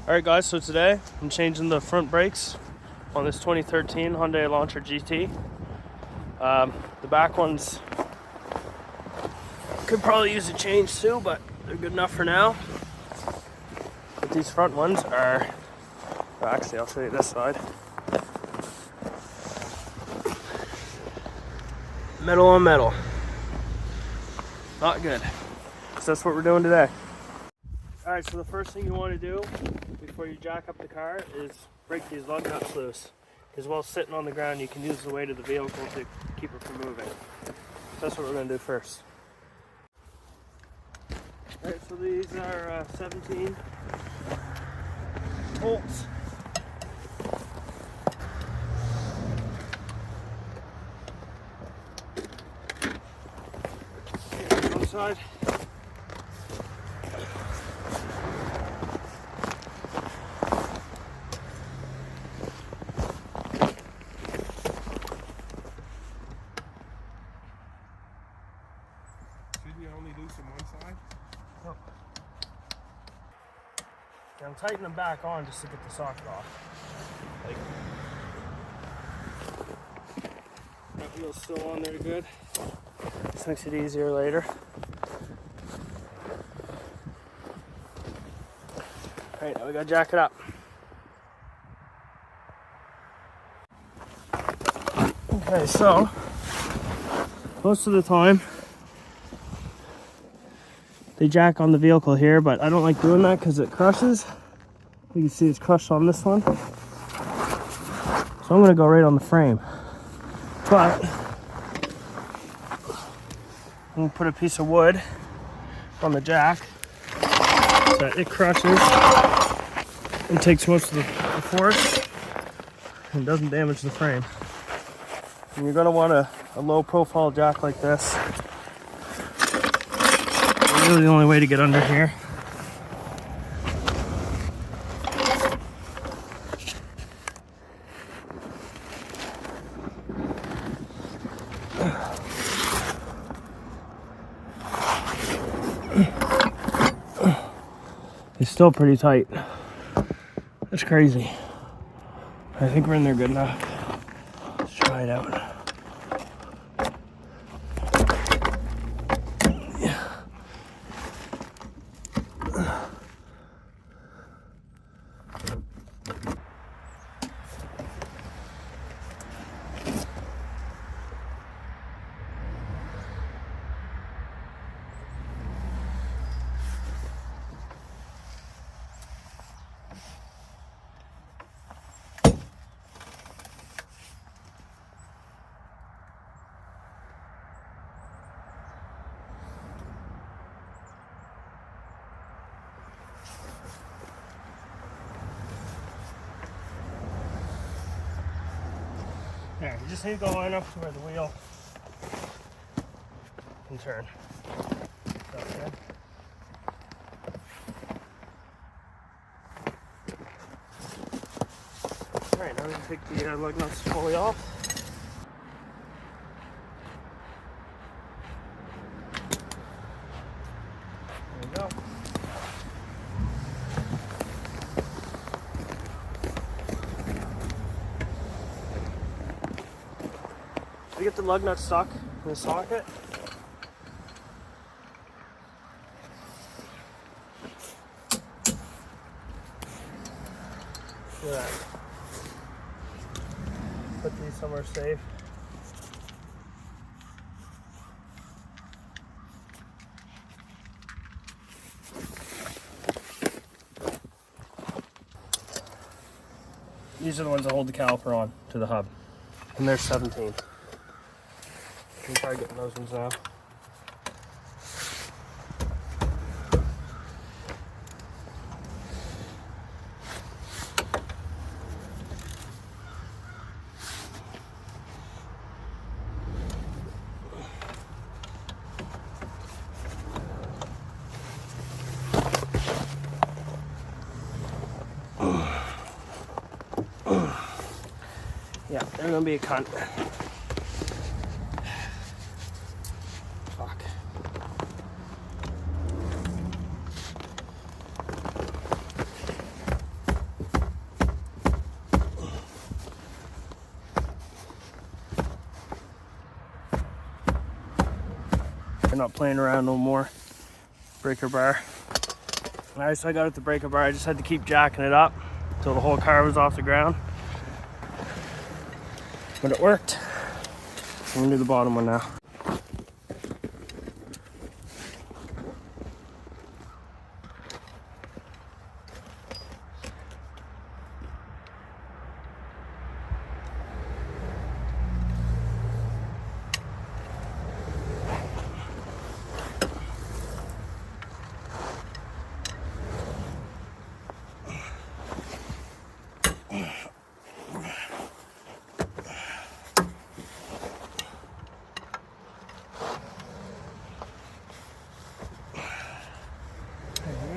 Alright guys, so today I'm changing the front brakes on this 2013 Hyundai Elantra GT. The back ones could probably use a change too, but they're good enough for now. But these front ones are, well, actually I'll show you this side. Metal on metal. Not good. So that's what we're doing today. Alright, so the first thing you want to do before you jack up the car is break these lug nuts loose. Because while sitting on the ground you can use the weight of the vehicle to keep it from moving. So that's what we're going to do first. Alright, so these are 17 bolts. One side. Only loose on one side? Oh. Yeah, I'm tightening them back on just to get the socket off. Like, that wheel's still on there good. This makes it easier later. Alright, now we gotta jack it up. Okay, so most of the time they jack on the vehicle here, but I don't like doing that because it crushes. You can see it's crushed on this one. So I'm gonna go right on the frame. But I'm gonna put a piece of wood on the jack so that it crushes and takes most of the force and doesn't damage the frame. And you're gonna want a low profile jack like this. Really the only way to get under here. It's still pretty tight. That's crazy. I think we're in there good enough. Let's try it out. There, you just need to go line up to where the wheel can turn. That's good. Alright, now we can take the lug nuts fully off. There we go. We get the lug nut stuck in the socket. Look at that. Put these somewhere safe. These are the ones that hold the caliper on to the hub. And they're 17. You can try getting those ones now. Yeah, they're gonna be a cunt. Fuck. not playing around no more. Breaker bar. Alright, so I got it the breaker bar. I just had to keep jacking it up until the whole car was off the ground. But it worked. I'm gonna do the bottom one now.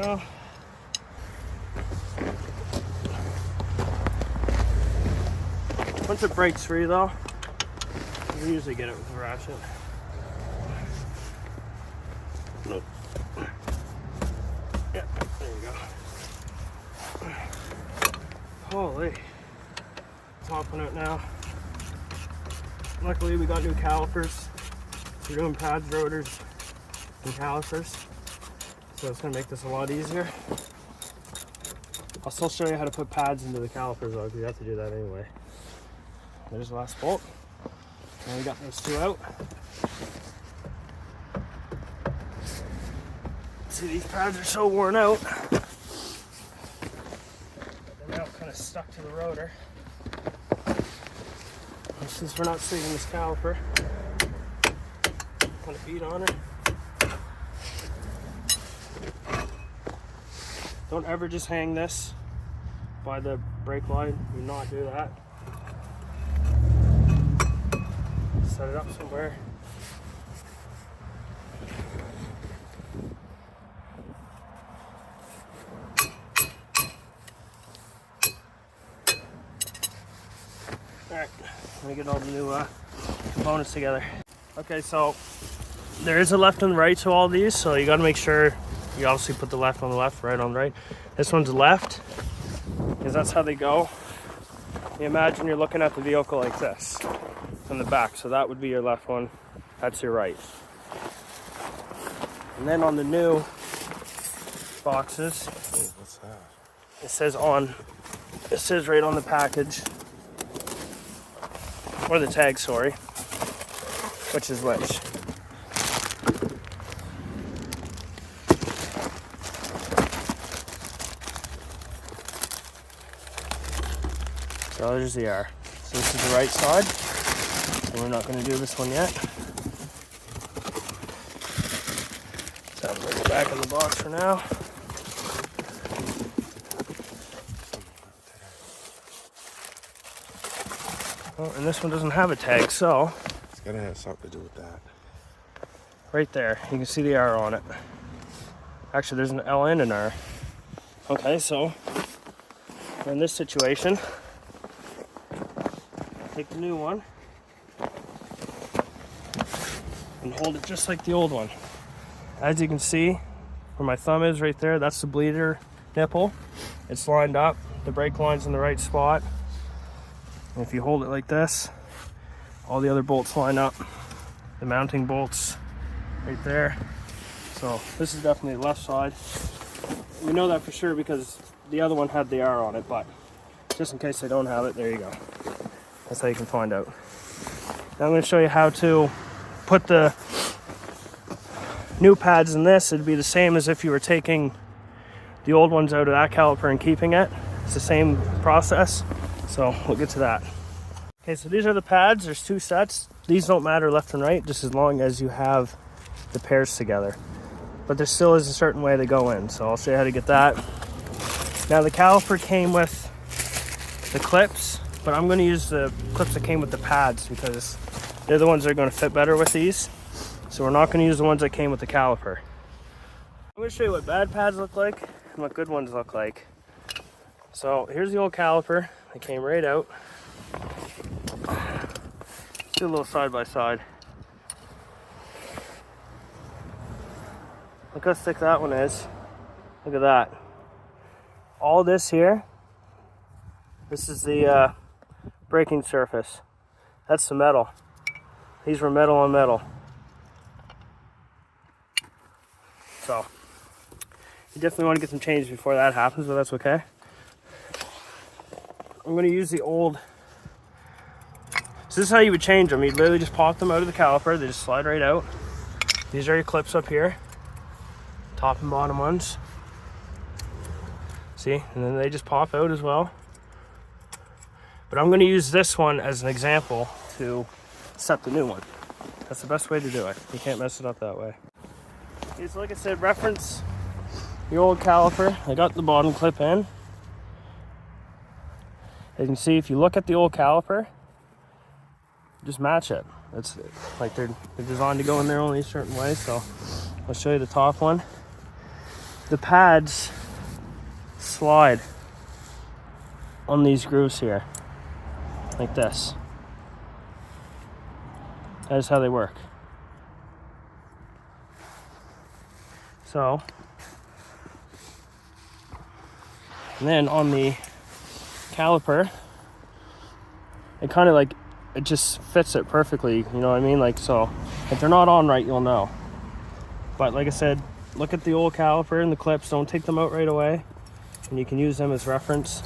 Go. Once it breaks free though, you usually get it with a ratchet. Nope. Yeah, there you go. Holy. Popping it now. Luckily we got new calipers. We're doing pads, rotors, and calipers. So it's going to make this a lot easier. I'll still show you how to put pads into the calipers though, because you have to do that anyway. There's the last bolt. And we got those two out. See, these pads are so worn out. They're now kind of stuck to the rotor. And since we're not saving this caliper, kind of beat on it. Don't ever just hang this by the brake line. Do not do that. Set it up somewhere. Alright, let me get all the new components together. Okay, so there is a left and right to all these, so you gotta make sure you obviously put the left on the left, right on the right. This one's left, because that's how they go. You imagine you're looking at the vehicle like this from the back, so that would be your left one, that's your right. And then on the new boxes, What's that? it says on, it says right on the package, or the tag, sorry, which is which. So there's the R. So this is the right side. And we're not going to do this one yet. So I'm going to go back in the box for now. Oh, and this one doesn't have a tag, so It's gonna have something to do with that. right there, you can see the R on it. Actually, there's an L and an R. Okay, so in this situation, take the new one and hold it just like the old one. As you can see, where my thumb is right there, that's the bleeder nipple. It's lined up, the brake line's in the right spot. And if you hold it like this, all the other bolts line up. The mounting bolts right there. So this is definitely the left side. We know that for sure because the other one had the R on it, but just in case they don't have it, there you go. That's how you can find out. Now I'm going to show you how to put the new pads in this. It'd be the same as if you were taking the old ones out of that caliper and keeping it. It's the same process, so we'll get to that. Okay, so these are the pads. There's two sets. These don't matter left and right, just as long as you have the pairs together. But there still is a certain way they go in, so I'll show you how to get that. Now the caliper came with the clips, but I'm going to use the clips that came with the pads because they're the ones that are going to fit better with these. So we're not going to use the ones that came with the caliper. I'm going to show you what bad pads look like and what good ones look like. So here's the old caliper. It came right out. Do a little side by side. Look how thick that one is. Look at that. All this here, this is the braking surface. That's the metal. These were metal on metal. So you definitely want to get some change before that happens, but that's okay. I'm going to use the old. So this is how you would change them. You'd literally just pop them out of the caliper. They just slide right out. These are your clips up here. Top and bottom ones. See? And then they just pop out as well. But I'm going to use this one as an example to set the new one. That's the best way to do it. You can't mess it up that way. Okay, so like I said, reference the old caliper. I got the bottom clip in. As you can see, if you look at the old caliper, just match it. It's like they're designed to go in there only a certain way. So I'll show you the top one. The pads slide on these grooves here, like this. That is how they work. So, and then on the caliper, it kind of like, it just fits it perfectly, you know what I mean? Like, so if they're not on right, you'll know. But like I said, look at the old caliper and the clips. Don't take them out right away, and you can use them as reference.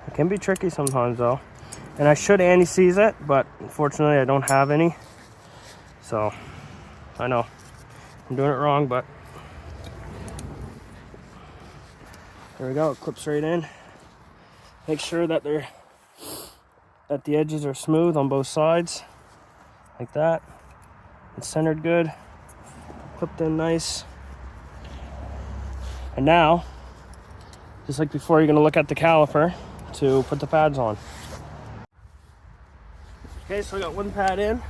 It can be tricky sometimes though, and I should anti-seize it, but unfortunately I don't have any. So I know I'm doing it wrong, but there we go. It clips right in. Make sure that the edges are smooth on both sides, like that. It's centered good, clipped in nice. And now, just like before, you're gonna look at the caliper to put the pads on. Okay, so I got one pad in.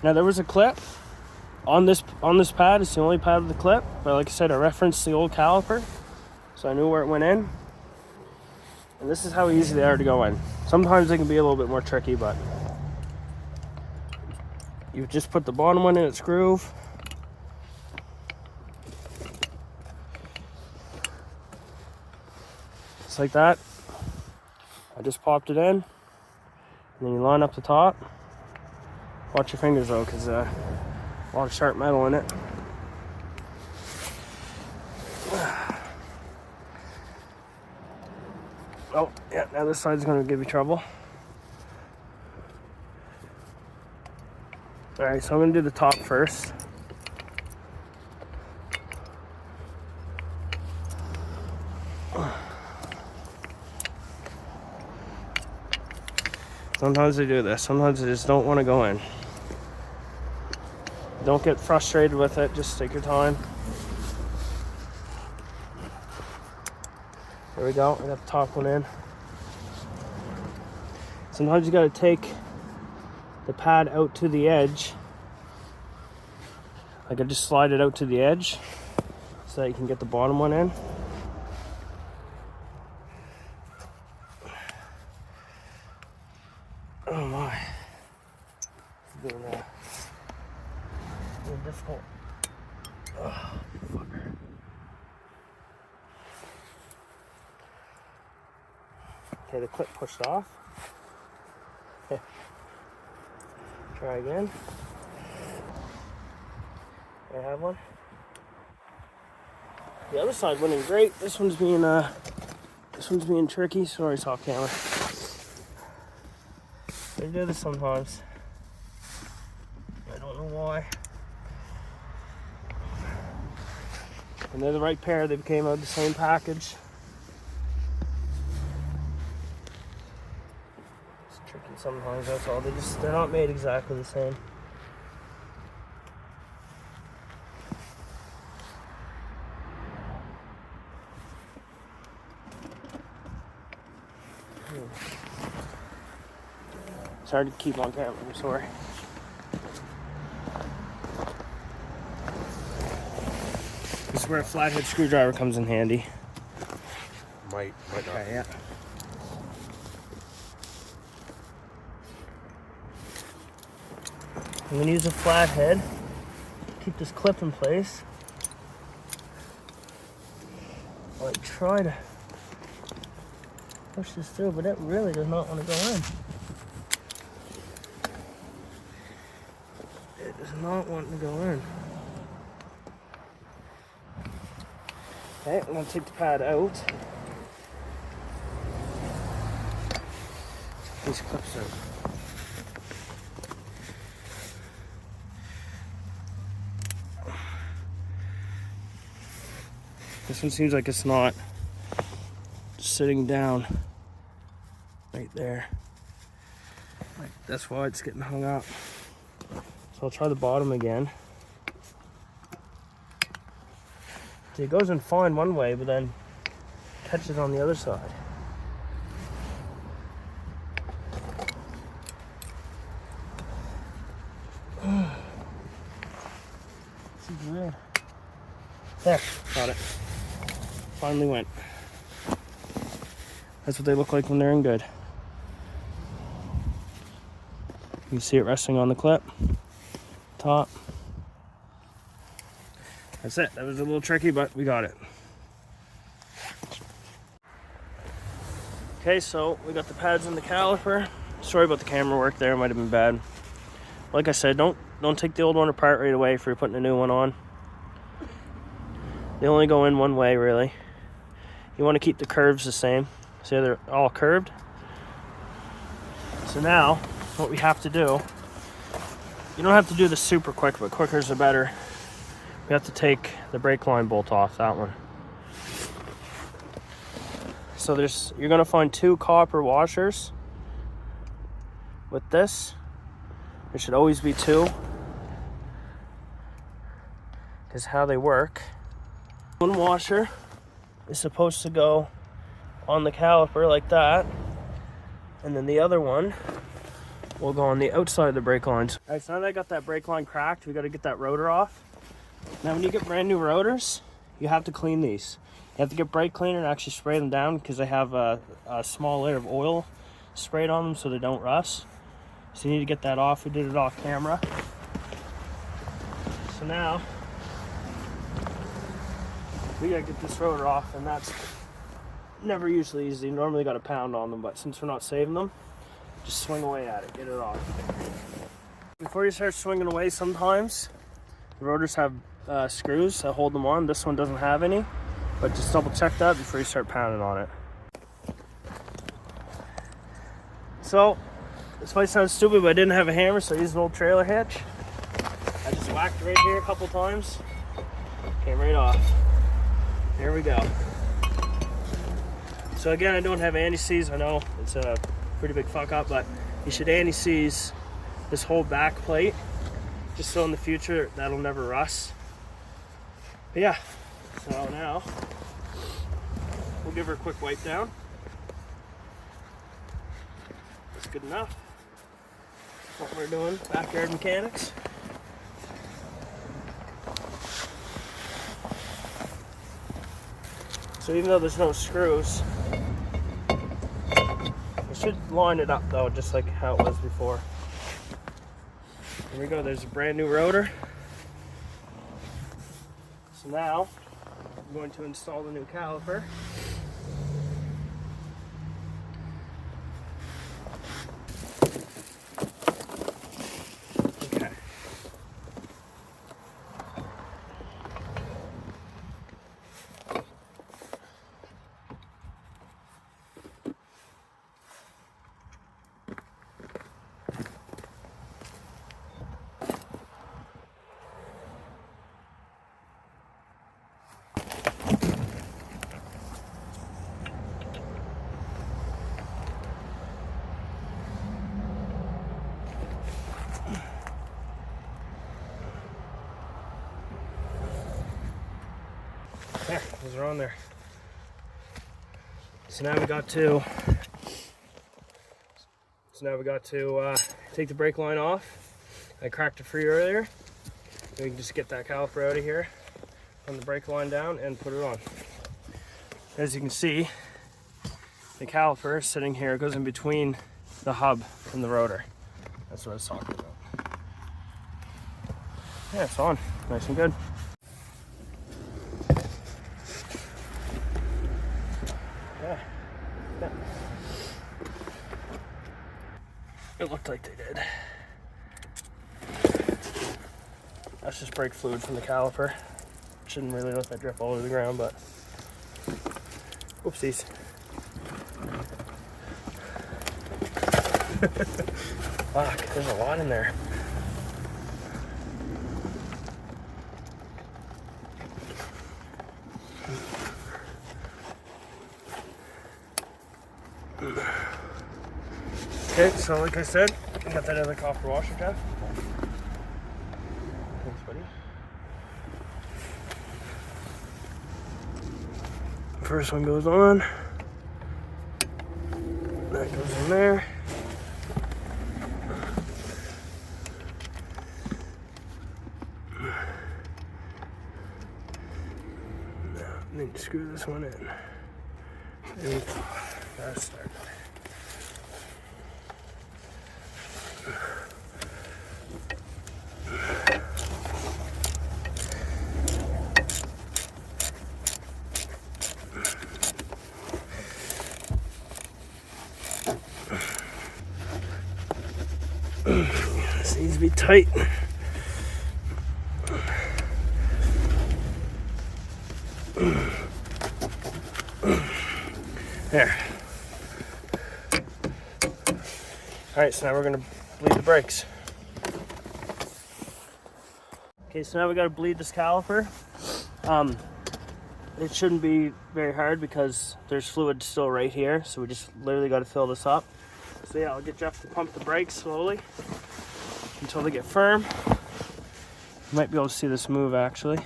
Now there was a clip on this pad. It's the only pad with the clip, but like I said, I referenced the old caliper, so I knew where it went in. And this is how easy they are to go in. Sometimes they can be a little bit more tricky, but you just put the bottom one in its groove. Just like that. I just popped it in. And then you line up the top. Watch your fingers though, because a lot of sharp metal in it. Oh, yeah, now this side's going to give you trouble. Alright, so I'm going to do the top first. Sometimes they do this. Sometimes they just don't want to go in. Don't get frustrated with it. Just take your time. There we go. I got the top one in. Sometimes you got to take the pad out to the edge. Like I just slide it out to the edge so that you can get the bottom one in. Oh my. It's doing that. A little difficult. Oh, fucker. Okay, the clip pushed off. Okay. Try again. I have one. The other side went in great. This one's being tricky. Sorry, it's off camera. They do this sometimes. I don't know why. And they're the right pair. They came out of the same package. It's tricky sometimes, that's all. They're not made exactly the same. It's hard to keep on camera, I'm sorry. This is where a flathead screwdriver comes in handy. Might not. Okay, yeah. I'm gonna use a flathead. Keep this clip in place. I'll try to push this through, but it really does not want to go in. It does not want to go in. Okay, I'm going to take the pad out. These clips in. This one seems like it's not sitting down right there. Like, that's why it's getting hung up. So I'll try the bottom again. See, it goes in fine one way, but then catches on the other side. This is weird. There, got it. Finally went. That's what they look like when they're in good. You can see it resting on the clip. Top. That's it. That was a little tricky, but we got it. Okay, so we got the pads in the caliper. Sorry about the camera work there, it might have been bad. Like I said, don't take the old one apart right away if you're putting a new one on. They only go in one way, really. You want to keep the curves the same. See how they're all curved? So now, what we have to do, you don't have to do this super quick, but quicker is the better. We have to take the brake line bolt off, that one. So you're gonna find 2 copper washers with this. There should always be 2. Is how they work. One washer is supposed to go on the caliper like that, and then the other one will go on the outside of the brake lines. All right, so now that I got that brake line cracked, we got to get that rotor off. Now when you get brand new rotors, you have to clean these. You have to get brake cleaner and actually spray them down because they have a small layer of oil sprayed on them so they don't rust. So you need to get that off. We did it off camera. So now we gotta get this rotor off, and that's never usually easy. You normally got a pound on them, but since we're not saving them, just swing away at it, get it off. Before you start swinging away, sometimes the rotors have screws that hold them on. This one doesn't have any, but just double check that before you start pounding on it. So, this might sound stupid, but I didn't have a hammer, so I used an old trailer hitch. I just whacked right here a couple times, came right off. There we go. So again, I don't have anti-seize. I know it's a pretty big fuck up, but you should anti-seize this whole back plate, just so in the future that'll never rust. But yeah, so now we'll give her a quick wipe down. That's good enough. What we're doing, backyard mechanics. So even though there's no screws, I should line it up though, just like how it was before. Here we go, there's a brand new rotor. So now, I'm going to install the new caliper. Okay. There, those are on there. So now we got to take the brake line off. I cracked it free earlier. We can just get that caliper out of here, run the brake line down, and put it on. As you can see, the caliper is sitting here. It goes in between the hub and the rotor. That's what I was talking about. Yeah, it's on. Nice and good. Yeah. looked like they did. That's just brake fluid from the caliper. Shouldn't really let that drip all over the ground, but whoopsies. Fuck, there's a lot in there. Okay, so like I said, I got that other copper washer tab. Thanks, buddy. First one goes on. That goes in there. Now, I need to screw this one in. There we go. That's started. This needs to be tight. There. Alright, so now we're going to bleed the brakes. Okay, so now we got to bleed this caliper. It shouldn't be very hard because there's fluid still right here, so we just literally got to fill this up. So yeah, I'll get Jeff to pump the brakes slowly until they get firm. You might be able to see this move actually.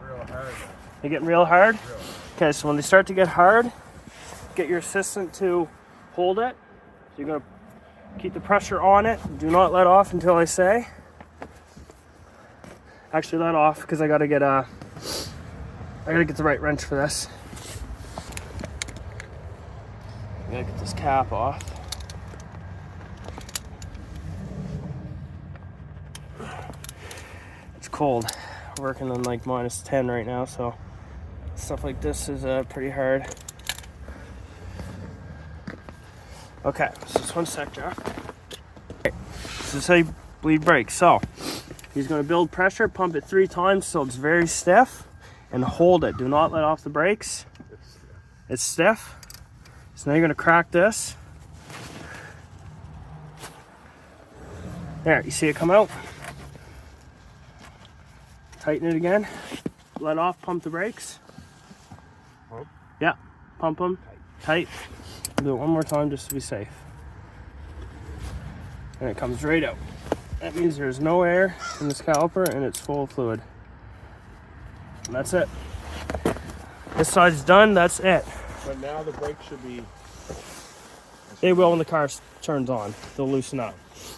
Real hard. They getting real hard? Okay, so when they start to get hard, get your assistant to hold it. So you're gonna keep the pressure on it. Do not let off until I say. Actually let off because I gotta get the right wrench for this. I gotta get this cap off. It's cold. We're working on like -10 right now, so stuff like this is pretty hard. Okay, so just one sec, Jeff. Okay, so this is how you bleed brakes. So he's gonna build pressure, pump it 3 times so it's very stiff, and hold it. Do not let off the brakes. It's stiff. So now you're gonna crack this. There, you see it come out? Tighten it again. Let off, pump the brakes. Pump? Yeah, pump them. Tight. Do it one more time just to be safe. And it comes right out. That means there's no air in this caliper and it's full of fluid. And that's it. This side's done, that's it. But now the brake should be... They will when the car turns on. They'll loosen up.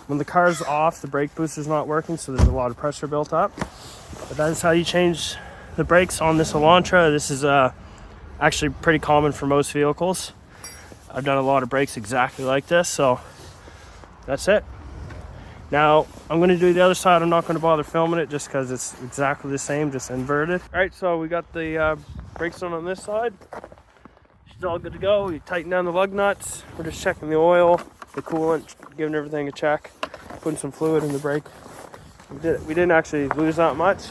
When the car's off, the brake booster's not working, so there's a lot of pressure built up. But that is how you change the brakes on this Elantra. This is actually pretty common for most vehicles. I've done a lot of brakes exactly like this, so that's it. Now, I'm going to do the other side. I'm not going to bother filming it just because it's exactly the same, just inverted. All right, so we got the brakes on this side. She's all good to go. We tighten down the lug nuts. We're just checking the oil, the coolant, giving everything a check, putting some fluid in the brake. We did it. We didn't actually lose that much.